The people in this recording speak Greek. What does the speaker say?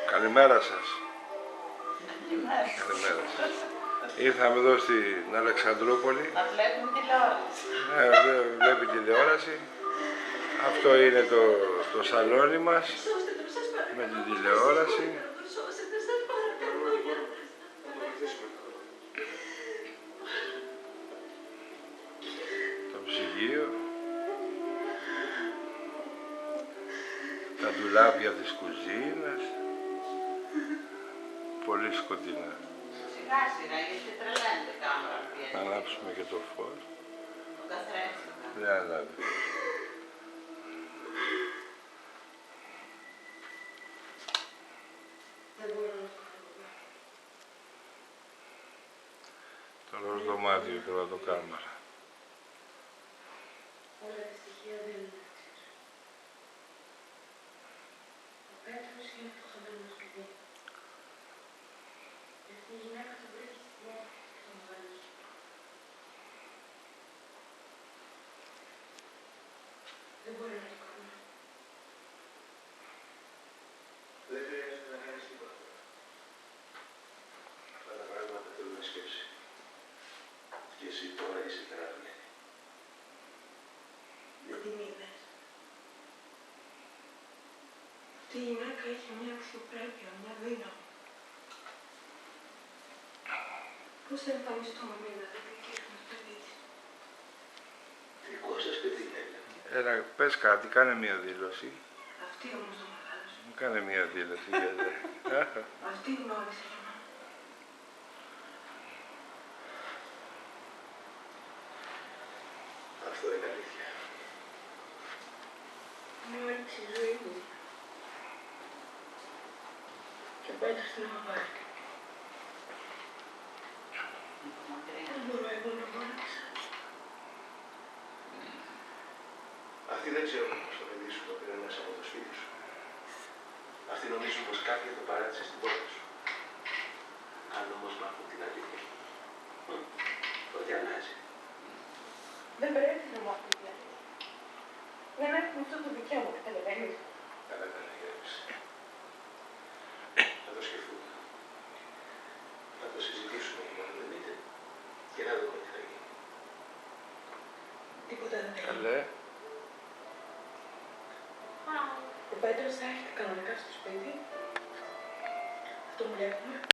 Καλημέρα σας. Καλημέρα. Καλημέρα σας. Ήρθαμε εδώ στην Αλεξανδρούπολη. Να βλέπουμε τηλεόραση. Βλέπει τηλεόραση. Αυτό είναι το σαλόνι μας με την τηλεόραση. Το ψυγείο. Τα ντουλάπια της κουζίνας. Πολύ σκοτεινά. Σιγά σιγά, γιατί τρελαίνεται κάμερα. Να ανάψουμε και το φως. Το καθρέφτηκα. Δεν ανάβει. Το ροζ δωμάτιο και το κάμερα. Όλα τα στοιχεία δεν είναι. Ο Πέτρος είναι το χαμένο παιδί. Αυτή η γυναίκα του βρήκε στην έκθεση και τον μεγάλωσε. Δεν μπορεί να το κάνω. Δεν χρειάζεται να κάνεις τίποτα. Αυτά τα πράγματα θέλουν σκέψη. Και εσύ τώρα είσαι τεραγμένη. Δεν την είδες. Αυτή η γυναίκα έχει μια αξιοπρέπεια, μια δύναμη. Πώς θα εμφανιστούμε εμείς να διεκδικήσουμε το παιδί της. Δικό σας παιδί είναι. Έλα, πες κάτι, κάνε μία δήλωση. Αυτή όμως το μεγάλωσε. Κάνε μία δήλωση γιατί. Αυτή γνώρισε για μένα. Αυτό είναι αλήθεια. Μου έριξε η ζωή μου. Και ο Πέτρος την αμαπάρει. Δεν μπορώ εγώ να μόναξα. Αυτοί δεν ξέρουν πως το παιδί σου το πήρε μέσα από το σπίτι σου. Αυτοί νομίζουν πως κάποια το παράτησε στην πόρτα σου. Αν όμως μάθουν την αλήθεια, τότε αλλάζει. Δεν πρέπει να μάθουν την αλήθεια. Δεν έχουν αυτό το δικαίωμα, καταλαβαίνεις. Καλά γέρεψε. Θα το σκεφτούμε. Θα το συζητήσουμε και να το δείτε και να δούμε τι θα γίνει. Τίποτα δεν θα γίνει. Καλέ. Ο Πέτρος θα έρχεται κανονικά στο σπίτι. Αυτό μου λέγουμε.